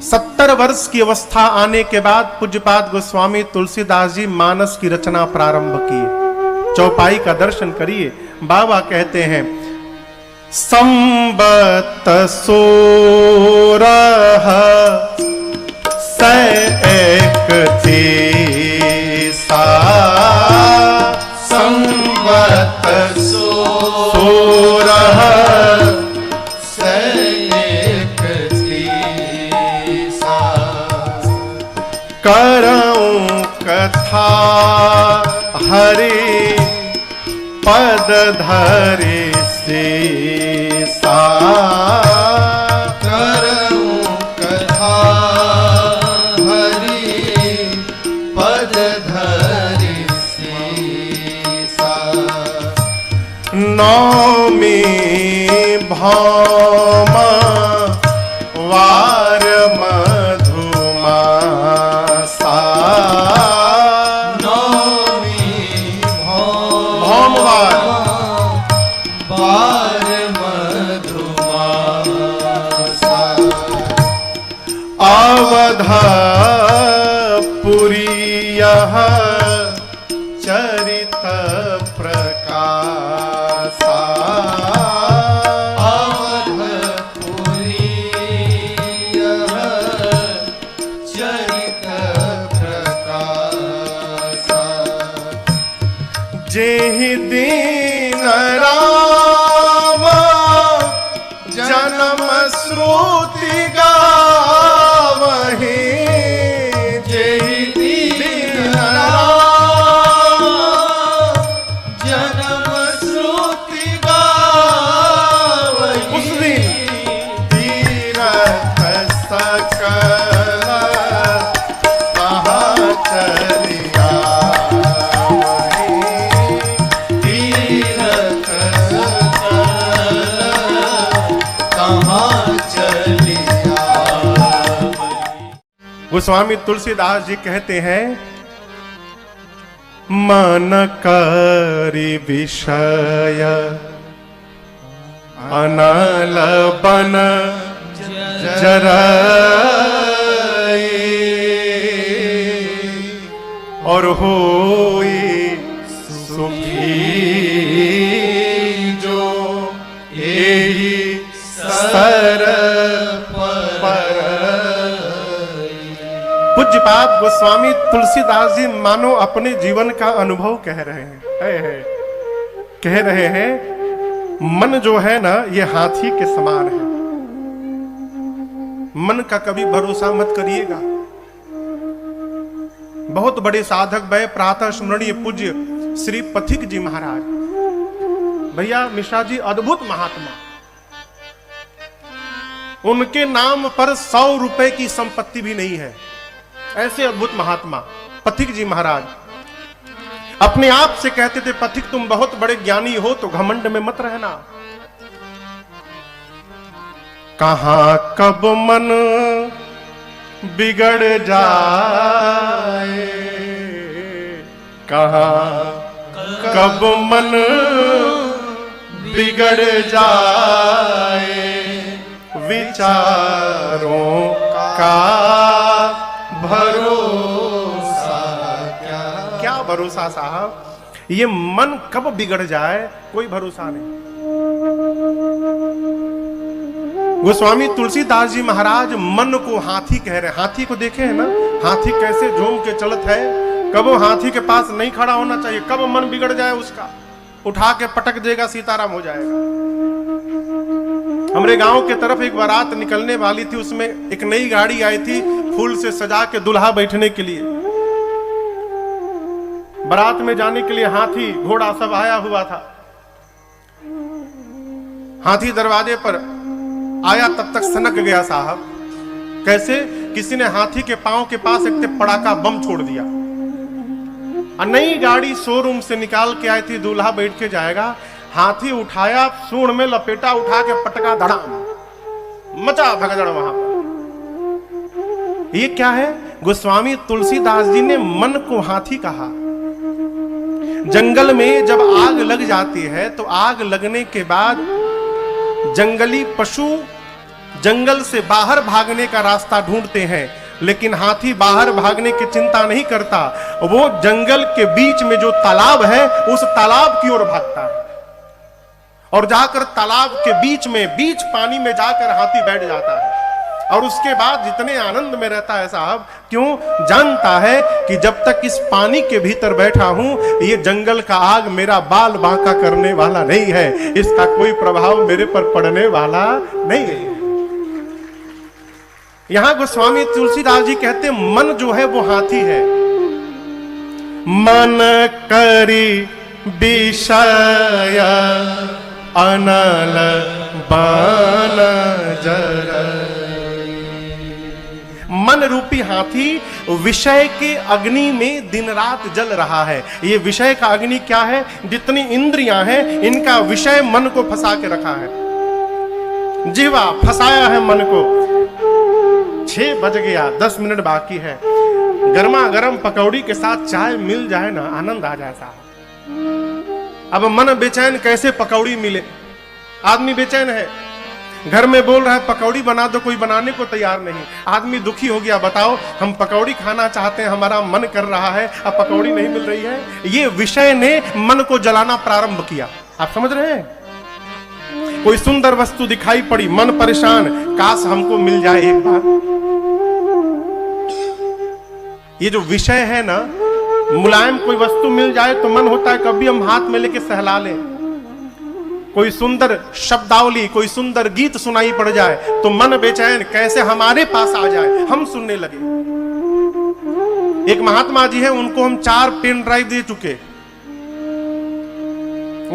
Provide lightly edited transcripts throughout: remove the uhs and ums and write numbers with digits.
70 वर्ष की अवस्था आने के बाद पूज्यपाद गोस्वामी तुलसीदास जी मानस की रचना प्रारंभ किए। चौपाई का दर्शन करिए। बाबा कहते हैं संबत 16 31 संबत 16 करऊं कथा हरि पद धरि सीसा। करऊं कथा हरि पद धरि सीसा। नौमी भौमा वार मधुमासा। नौमी भौमवार वार मधुमासा। अवधपुरी यह चरित प्रकाशा। अवधपुरी यह चरित प्रकाशा। जेहि दीन राम जन्म श्रुति गावहि। जेहि दीन राम जन्म श्रुति गावहि। उस दिन तीरथ सकल कहाँ चलिया तीरथ सकल कहाँ चलिया। गोस्वामी तुलसीदास जी कहते हैं मन करि विषय अनल बन जराई। और होई सुखी जो यही सर पर। पूज्यपाद गोस्वामी तुलसीदास जी मानो अपने जीवन का अनुभव कह रहे हैं। कह रहे हैं मन जो है ना ये हाथी के समान है। मन का कभी भरोसा मत करिएगा। बहुत बड़े साधक भय प्रातः स्मरणीय पूज्य श्री पथिक जी महाराज भैया मिश्रा जी अद्भुत महात्मा। उनके नाम पर 100 रुपए की संपत्ति भी नहीं है। ऐसे अद्भुत महात्मा पथिक जी महाराज अपने आप से कहते थे पथिक तुम बहुत बड़े ज्ञानी हो तो घमंड में मत रहना। कहां कब मन बिगड़ जाए। कहां कब मन बिगड़ जाए। विचारों का भरोसा क्या भरोसा साहब। ये मन कब बिगड़ जाए कोई भरोसा नहीं। गोस्वामी तुलसीदास जी महाराज मन को हाथी कह रहे हैं। हाथी को देखे हैं ना, हाथी कैसे झूम के चलत है। कब वो हाथी के पास नहीं खड़ा होना चाहिए। कब मन बिगड़ जाए उसका उठा के पटक देगा सीताराम हो जाएगा। हमारे गांव के तरफ एक बारात निकलने वाली थी। उसमें एक नई गाड़ी आई थी फूल से सजा के दुल्हा बैठने के लिए। बारात में जाने के लिए हाथी घोड़ा सब आया हुआ था। हाथी दरवाजे पर आया तब तक सनक गया साहब। कैसे? किसी ने हाथी के पांव के पास एक पड़ाका बम छोड़ दिया। नई गाड़ी शोरूम से निकाल के आई थी, दूल्हा बैठ के जाएगा। हाथी उठाया, सूंड में लपेटा, उठा के पटका, धड़ाम, मचा भगदड़ वहां पर। ये क्या है? गोस्वामी तुलसीदास जी ने मन को हाथी कहा। जंगल में जब आग लग जाती है तो आग लगने के बाद जंगली पशु जंगल से बाहर भागने का रास्ता ढूंढते हैं, लेकिन हाथी बाहर भागने की चिंता नहीं करता। वो जंगल के बीच में जो तालाब है उस तालाब की ओर भागता है, और जाकर तालाब के बीच में, बीच पानी में जाकर हाथी बैठ जाता है। और उसके बाद जितने आनंद में रहता है साहब, क्यों? जानता है कि जब तक इस पानी के भीतर बैठा हूं, ये जंगल का आग मेरा बाल बांका करने वाला नहीं है, इसका कोई प्रभाव मेरे पर पड़ने वाला नहीं है। यहां गोस्वामी तुलसीदास जी कहते हैं, मन जो है वो हाथी है। मन करी विषय अनल बन जर। मन रूपी हाथी विषय के अग्नि में दिन रात जल रहा है। ये विषय का अग्नि क्या है? जितनी इंद्रियां हैं इनका विषय मन को फंसा के रखा है। जीवा फंसाया है मन को। 6 बज गया, 10 मिनट बाकी है, गर्मा गर्म पकौड़ी के साथ चाय मिल जाए ना, आनंद आ जाए साहब। अब मन बेचैन, कैसे पकौड़ी मिले? आदमी बेचैन है, घर में बोल रहा है पकौड़ी बना दो, कोई बनाने को तैयार नहीं। आदमी दुखी हो गया, बताओ हम पकौड़ी खाना चाहते हैं, हमारा मन कर रहा है, अब पकौड़ी नहीं मिल रही है। ये विषय ने मन को जलाना प्रारंभ किया। आप समझ रहे हैं? कोई सुंदर वस्तु दिखाई पड़ी, मन परेशान, काश हमको मिल जाए एक बार। ये जो विषय है ना, मुलायम कोई वस्तु मिल जाए तो मन होता है कभी हम हाथ में लेके सहला लें। कोई सुंदर शब्दावली, कोई सुंदर गीत सुनाई पड़ जाए तो मन बेचैन, कैसे हमारे पास आ जाए, हम सुनने लगे। एक महात्मा जी हैं, उनको हम 4 पेन ड्राइव दे चुके,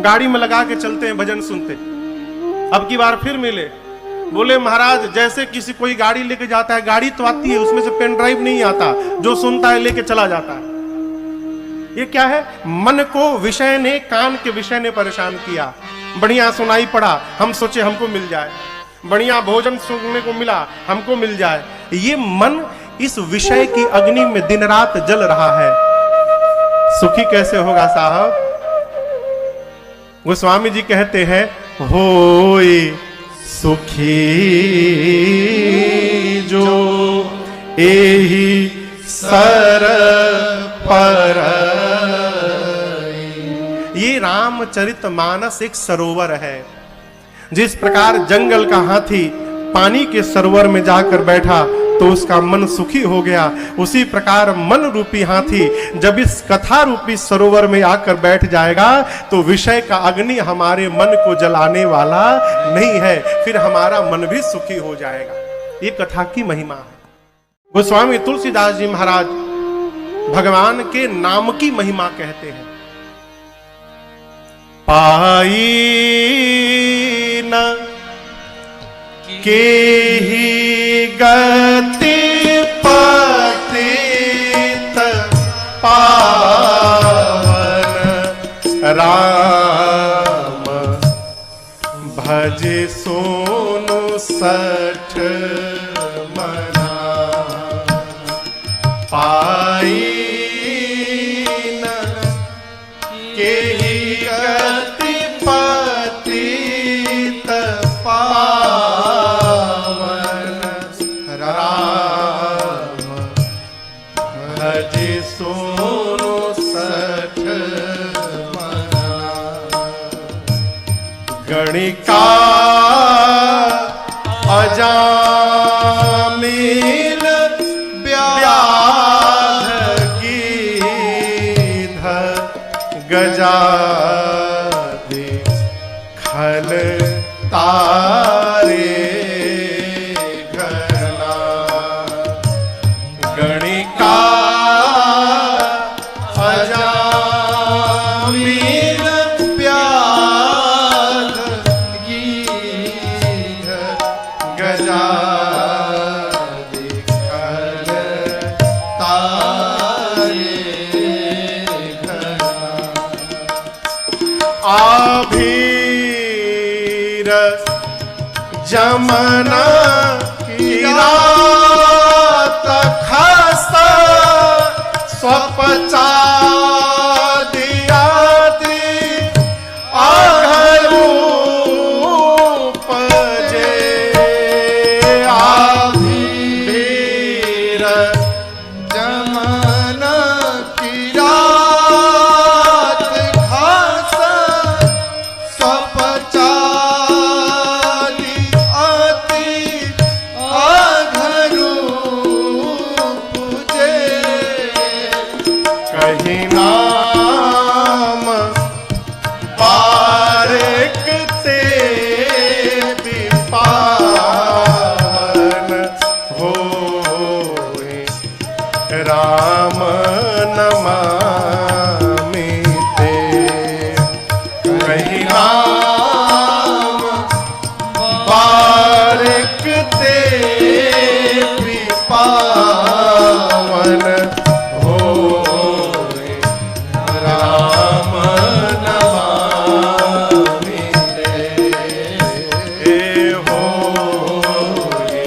गाड़ी में लगा के चलते हैं, भजन सुनते। अब की बार फिर मिले, बोले महाराज जैसे किसी कोई गाड़ी लेके जाता है, गाड़ी तो आती है, उसमें से पेन ड्राइव नहीं आता, जो सुनता है लेके चला जाता है। ये क्या है? मन को विषय ने, कान के विषय ने परेशान किया। बढ़िया सुनाई पड़ा, हम सोचे हमको मिल जाए, बढ़िया भोजन सुनने को मिला, हमको मिल जाए। ये मन इस विषय की अग्नि में दिन रात जल रहा है। सुखी कैसे होगा साहब? गोस्वामी जी कहते हैं, होए सुखी जो एही सर पर। ये रामचरितमानस एक सरोवर है। जिस प्रकार जंगल का हाथी पानी के सरोवर में जाकर बैठा तो उसका मन सुखी हो गया, उसी प्रकार मन रूपी हाथी जब इस कथा रूपी सरोवर में आकर बैठ जाएगा तो विषय का अग्नि हमारे मन को जलाने वाला नहीं है, फिर हमारा मन भी सुखी हो जाएगा। ये कथा की महिमा है। गोस्वामी तुलसीदास जी महाराज भगवान के नाम की महिमा कहते हैं। पाई न के ही गति पतित पावन राम भज सोनु सठ मना। पाई न के ही गति पतित पावन राम भज सोनु सठ मना। गणिका अजामिल व्याध गीध गजादि खल तारे घना। गणिका अजामिल व्याध गीध गजादि खल तारे घना। आभीर जमना किरात खसा स्वपचा दियादि आघरूप जे। वीर जमन की रात घास सपचारी अति अधरू पूजे कहीं नाम पारक ते पावन होए राम नमामि ते कहीं नाम पारक ते पावन होए राम नमामि ते होए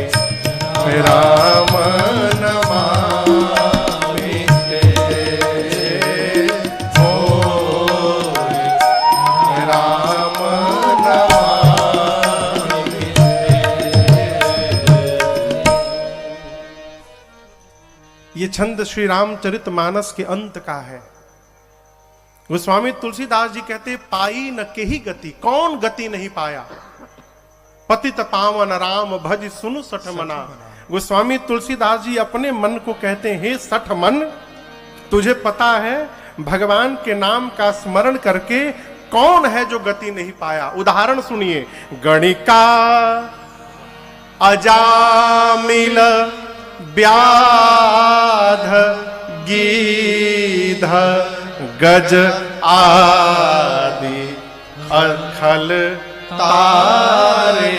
राम नमामि ते होए राम नमामि ते। ये छंद श्री रामचरित मानस के अंत का है। गोस्वामी तुलसीदास जी कहते पाई न केही गति, कौन गति नहीं पाया। पतित पावन राम भज सुनु सठ मना। गोस्वामी तुलसीदास जी अपने मन को कहते हैं, हे सठ मन, तुझे पता है भगवान के नाम का स्मरण करके कौन है जो गति नहीं पाया। उदाहरण सुनिए, गणिका अजामिल व्याध गीध गज आदि अखल तारे।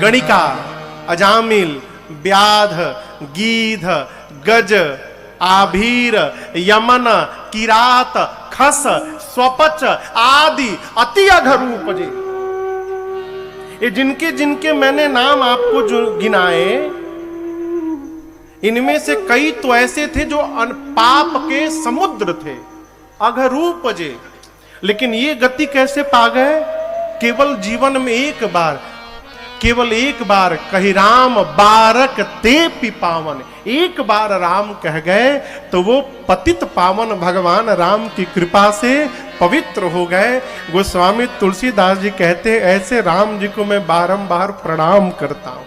गणिका अजामिल व्याध गीध गज आभीर यमन किरात खस स्वपच आदि अति अघरूप जी। ये जिनके जिनके मैंने नाम आपको जो गिनाए, इनमें से कई तो ऐसे थे जो पाप के समुद्र थे, अघरूप जे। लेकिन ये गति कैसे पा गए? केवल जीवन में एक बार, केवल एक बार कही राम बारक ते पी पावन। एक बार राम कह गए तो वो पतित पावन भगवान राम की कृपा से पवित्र हो गए। गोस्वामी तुलसीदास जी कहते ऐसे राम जी को मैं बारंबार प्रणाम करता हूं।